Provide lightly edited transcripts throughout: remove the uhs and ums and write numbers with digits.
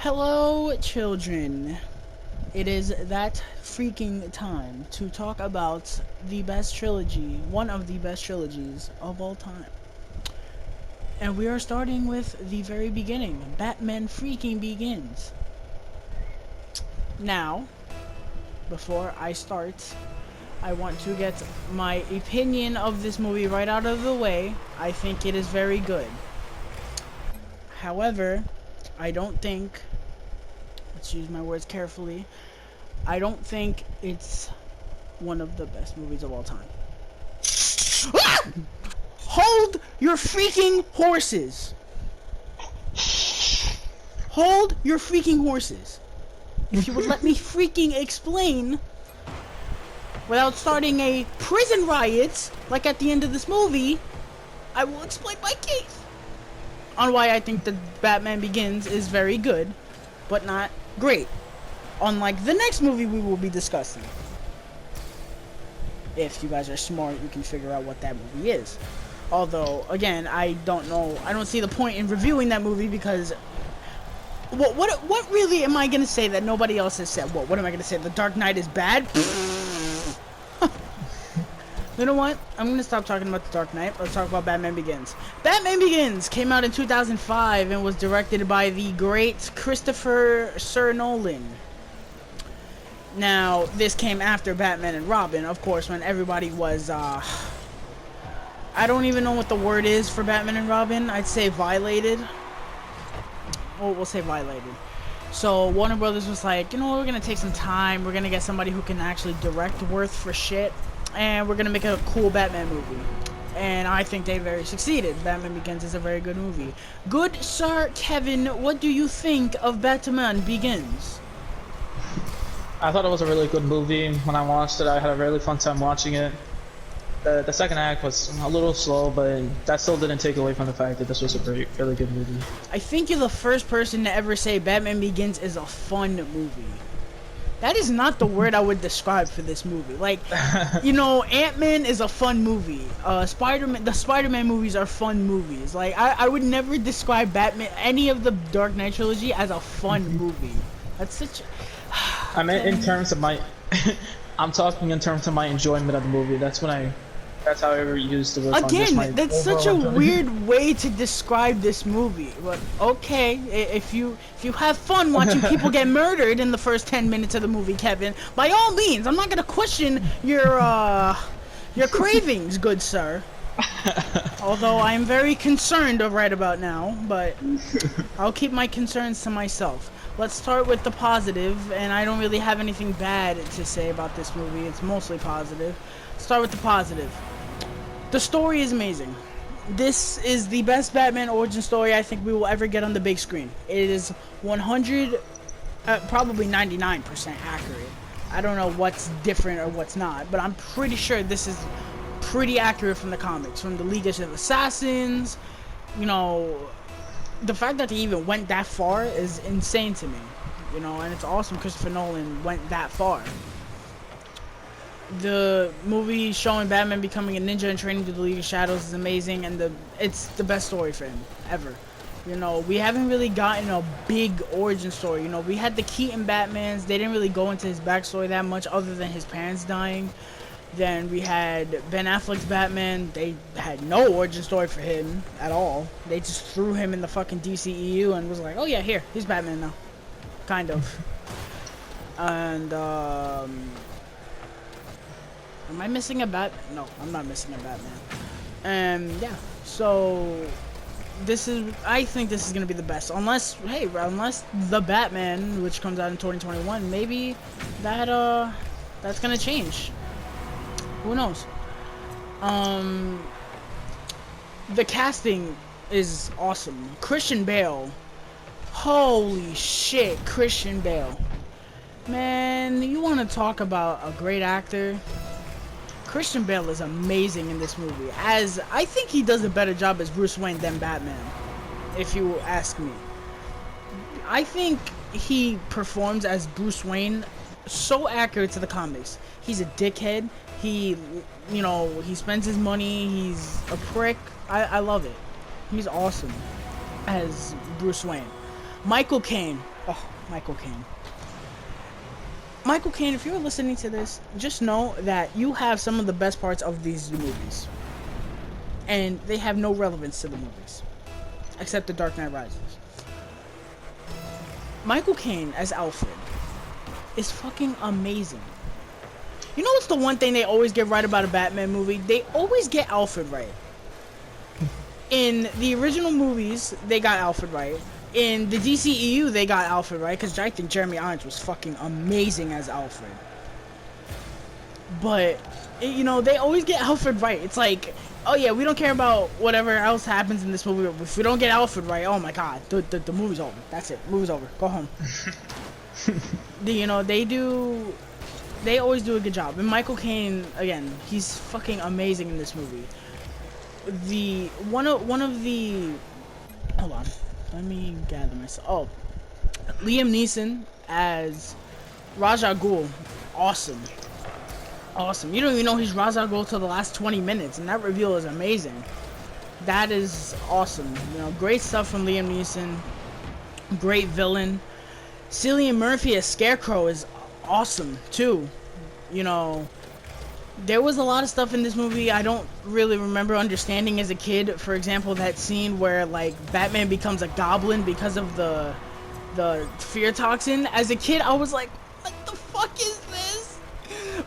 Hello, children. It is that freaking time to talk about the best trilogy, one of the best trilogies of all time. And we are starting with the very beginning. Batman freaking Begins. Now, before I start, I want to get my opinion of this movie right out of the way. I think it is very good. However, I don't think, let's use my words carefully, I don't think it's one of the best movies of all time. Hold your freaking horses! Hold your freaking horses! If you would let me freaking explain without starting a prison riot like at the end of this movie, I will explain my case on why I think that Batman Begins is very good, but not great. Unlike the next movie we will be discussing. If you guys are smart, you can figure out what that movie is. Although, again, I don't know. I don't see the point in reviewing that movie because what really am I gonna say that nobody else has said? What am I gonna say? The Dark Knight is bad? You know what? I'm gonna stop talking about The Dark Knight. Let's talk about Batman Begins. Batman Begins came out in 2005 and was directed by the great Christopher Sir Nolan. Now, this came after Batman and Robin, of course, when everybody was, I don't even know what the word is for Batman and Robin. I'd say violated. Oh, we'll say violated. So, Warner Brothers was like, you know, we're gonna take some time. We're gonna get somebody who can actually direct worth for shit. And we're gonna make a cool Batman movie. And I think they very succeeded. Batman Begins is a very good movie. Good Sir Kevin, what do you think of Batman Begins? I thought it was a really good movie. When I watched it, I had a really fun time watching it. The second act was a little slow, but that still didn't take away from the fact that this was a really good movie. I think you're the first person to ever say Batman Begins is a fun movie. That is not the word I would describe for this movie. Like, you know, Ant-Man is a fun movie. The Spider-Man movies are fun movies. Like, I would never describe Batman, any of the Dark Knight trilogy, as a fun movie. That's such. I mean, in terms of my, I'm talking in terms of my enjoyment of the movie. That's how I ever used the word. Again, that's such a weird way to describe this movie. But okay, if you have fun watching people get murdered in the first 10 minutes of the movie, Kevin, by all means, I'm not gonna question your cravings, good sir. Although I am very concerned right about now, but I'll keep my concerns to myself. Let's start with the positive, and I don't really have anything bad to say about this movie. It's mostly positive. Start with the positive. The story is amazing. This is the best Batman origin story I think we will ever get on the big screen. It is 100, probably 99% accurate. I don't know what's different or what's not, but I'm pretty sure this is pretty accurate from the comics, from the League of Assassins. You know, the fact that they even went that far is insane to me. You know, and it's awesome Christopher Nolan went that far. The movie showing Batman becoming a ninja and training to the League of Shadows is amazing, and it's the best story for him ever. You know, we haven't really gotten a big origin story. You know, we had the Keaton Batmans. They didn't really go into his backstory that much other than his parents dying. Then we had Ben Affleck's Batman. They had no origin story for him at all. They just threw him in the fucking DCEU and was like, oh yeah, here, he's Batman now. Kind of. And, am I missing a Batman? No, I'm not missing a Batman. Yeah, so I think this is gonna be the best. Unless the Batman, which comes out in 2021, maybe that's gonna change. Who knows? The casting is awesome. Christian Bale. Holy shit, Christian Bale. Man, you want to talk about a great actor? Christian Bale is amazing in this movie. As I think he does a better job as Bruce Wayne than Batman, if you ask me. I think he performs as Bruce Wayne so accurate to the comics. He's a dickhead. He spends his money. He's a prick. I love it. He's awesome as Bruce Wayne. Michael Caine. Oh, Michael Caine. Michael Caine, if you're listening to this, just know that you have some of the best parts of these movies. And they have no relevance to the movies. Except The Dark Knight Rises. Michael Caine as Alfred is fucking amazing. You know what's the one thing they always get right about a Batman movie? They always get Alfred right. In the original movies, they got Alfred right. In the DCEU, they got Alfred right, because I think Jeremy Irons was fucking amazing as Alfred. But, you know, they always get Alfred right. It's like, oh yeah, we don't care about whatever else happens in this movie. If we don't get Alfred right, oh my god, the movie's over. That's it. Movie's over. Go home. You know, they always do a good job. And Michael Caine, again, he's fucking amazing in this movie. One of the hold on, let me gather myself. Oh, Liam Neeson as Ra's al Ghul, awesome. You don't even know he's Ra's al Ghul till the last 20 minutes, and that reveal is amazing. That is awesome. You know, great stuff from Liam Neeson. Great villain. Cillian Murphy as Scarecrow is awesome too. You know, there was a lot of stuff in this movie I don't really remember understanding as a kid. For example, that scene where like Batman becomes a goblin because of the fear toxin. As a kid, I was like, what the fuck is this?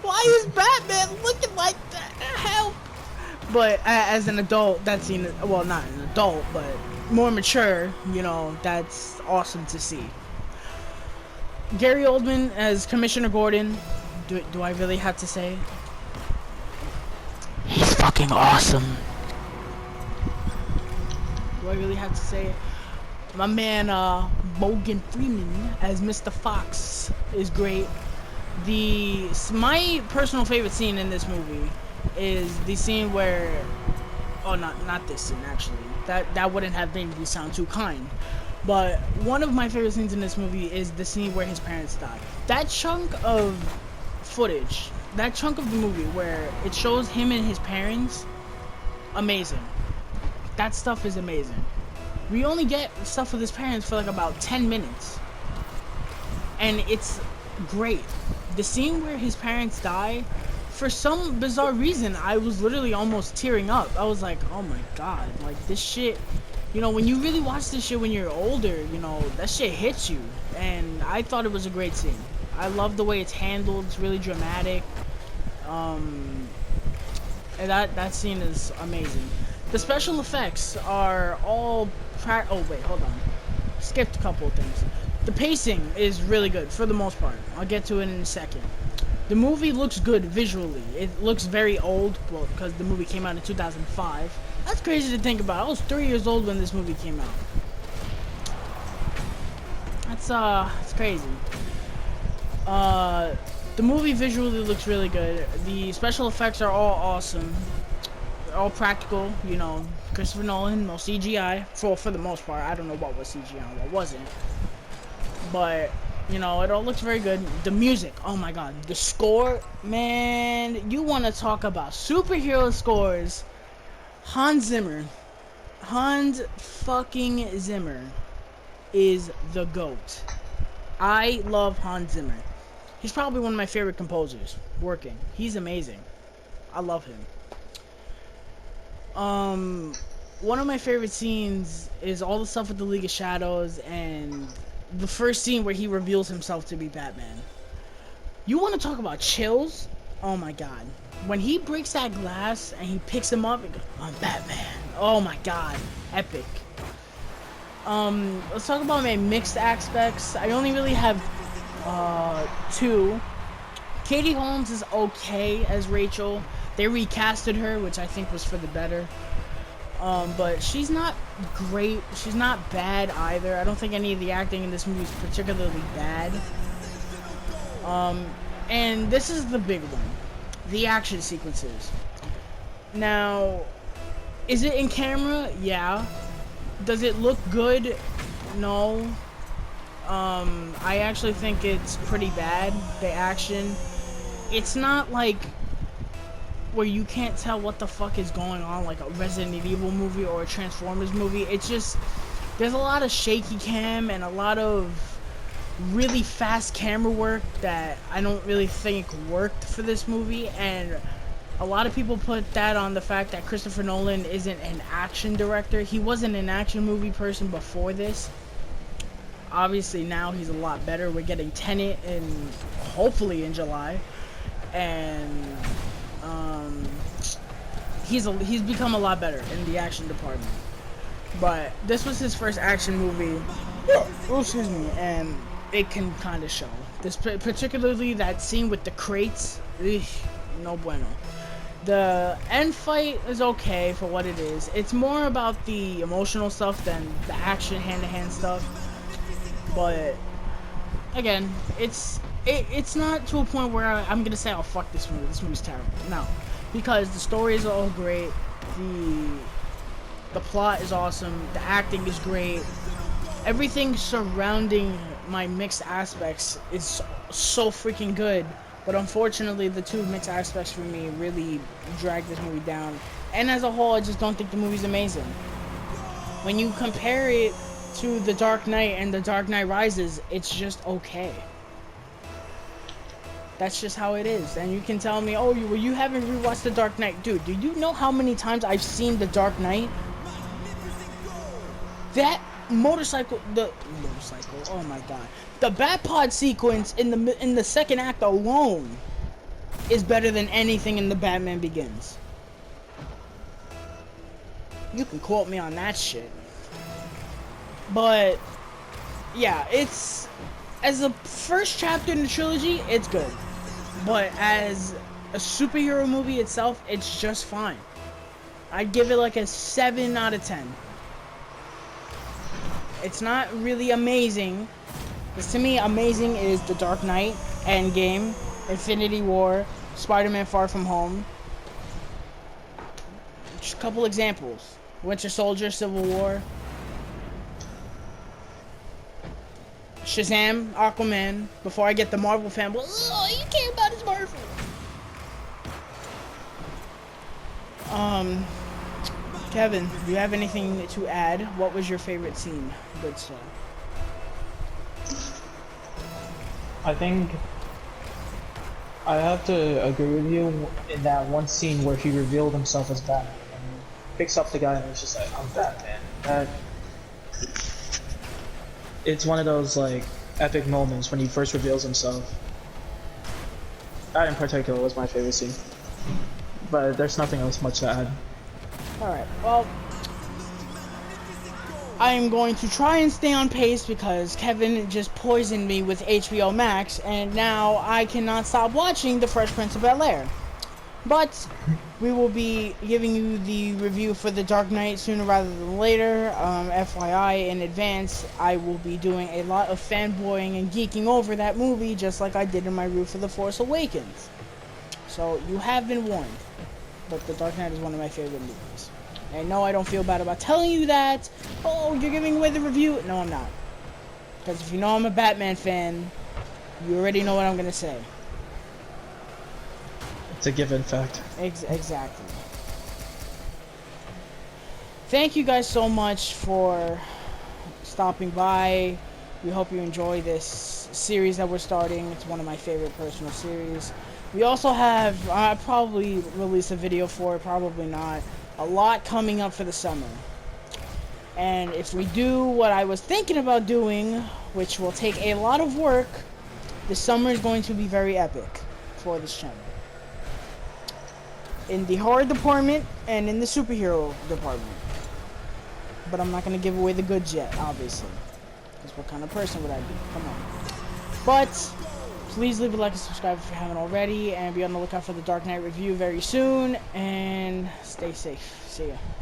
Why is Batman looking like that? Help! But as an adult, that scene, well, not an adult, but more mature, you know, that's awesome to see. Gary Oldman as Commissioner Gordon. Do I really have to say? He's fucking awesome. Do I really have to say it? My man, Morgan Freeman as Mr. Fox is great. My personal favorite scene in this movie is the scene where, oh, not this scene actually. That wouldn't have made me sound too kind. But one of my favorite scenes in this movie is the scene where his parents die. That chunk of footage, that chunk of the movie where it shows him and his parents, amazing. That stuff is amazing. We only get stuff with his parents for like about 10 minutes. And it's great. The scene where his parents die, for some bizarre reason, I was literally almost tearing up. I was like, oh my god, like this shit, you know, when you really watch this shit when you're older, you know, that shit hits you. And I thought it was a great scene. I love the way it's handled. It's really dramatic. And that scene is amazing. The special effects are all oh wait, hold on. Skipped a couple of things. The pacing is really good for the most part. I'll get to it in a second. The movie looks good visually. It looks very old, well, because the movie came out in 2005. That's crazy to think about. I was 3 years old when this movie came out. That's crazy. The movie visually looks really good. The special effects are all awesome. They're all practical, you know. Christopher Nolan, no CGI. For the most part. I don't know what was CGI and what wasn't. But, you know, it all looks very good. The music, oh my god. The score, man, you want to talk about superhero scores. Hans fucking Zimmer is the GOAT. I love Hans Zimmer. He's probably one of my favorite composers working. He's amazing. I love him. One of my favorite scenes is all the stuff with the League of Shadows and the first scene where he reveals himself to be Batman. You want to talk about chills? Oh my god. When he breaks that glass and he picks him up and goes, I'm Batman. Oh my god. Epic. Let's talk about my mixed aspects. I only really have two. Katie Holmes is okay as Rachel. They recasted her, which I think was for the better. But she's not great. She's not bad either. I don't think any of the acting in this movie is particularly bad. And this is the big one. The action sequences. Now, is it in camera? Yeah. Does it look good? No. I actually think it's pretty bad, the action. It's not like where you can't tell what the fuck is going on, like a Resident Evil movie or a Transformers movie. It's just, there's a lot of shaky cam and a lot of really fast camera work that I don't really think worked for this movie, and a lot of people put that on the fact that Christopher Nolan isn't an action director. He wasn't an action movie person before this. Obviously now he's a lot better. We're getting Tenet in hopefully in July, and he's become a lot better in the action department. But this was his first action movie. Oh, excuse me, and it can kind of show. This particularly that scene with the crates, no bueno. The end fight is okay for what it is. It's more about the emotional stuff than the action hand-to-hand stuff. But again, it's not to a point where I'm gonna say, oh fuck this movie. This movie's terrible. No, because the story is all great. The plot is awesome. The acting is great. Everything surrounding my mixed aspects is so freaking good. But unfortunately, the two mixed aspects for me really drag this movie down. And as a whole, I just don't think the movie's amazing. When you compare it to The Dark Knight and The Dark Knight Rises, it's just okay. That's just how it is. And you can tell me, oh, you haven't rewatched The Dark Knight. Dude, do you know how many times I've seen The Dark Knight? That motorcycle, oh my god. The Batpod sequence in the second act alone is better than anything in the Batman Begins. You can quote me on that shit. But yeah, it's as a first chapter in the trilogy, it's good. But as a superhero movie itself, it's just fine. I'd give it like a 7 out of 10. It's not really amazing. Because to me, amazing is The Dark Knight, Endgame, Infinity War, Spider-Man Far From Home. Just a couple examples. Winter Soldier, Civil War. Shazam, Aquaman. Before I get the Marvel fan, oh, you care about his Marvel. Kevin, do you have anything to add? What was your favorite scene? Good sir. I think I have to agree with you in that one scene where he revealed himself as Batman. And he picks up the guy and it's just like, I'm Batman. It's one of those like epic moments when he first reveals himself. That in particular was my favorite scene. But there's nothing else much to add. Alright, well, I am going to try and stay on pace because Kevin just poisoned me with HBO Max, and now I cannot stop watching The Fresh Prince of Bel-Air. But we will be giving you the review for The Dark Knight sooner rather than later. FYI, in advance, I will be doing a lot of fanboying and geeking over that movie, just like I did in my review for The Force Awakens. So, you have been warned. But The Dark Knight is one of my favorite movies. And no, I don't feel bad about telling you that. Oh, you're giving away the review. No, I'm not. Because if you know I'm a Batman fan, you already know what I'm going to say. It's a given fact. Exactly. Thank you guys so much for stopping by. We hope you enjoy this series that we're starting. It's one of my favorite personal series. We also have, I'll probably release a video for it, probably not, a lot coming up for the summer. And if we do what I was thinking about doing, which will take a lot of work, the summer is going to be very epic for this channel. In the horror department and in the superhero department. But I'm not going to give away the goods yet, obviously. Because what kind of person would I be? Come on. But please leave a like and subscribe if you haven't already, and be on the lookout for the Dark Knight review very soon, and stay safe. See ya.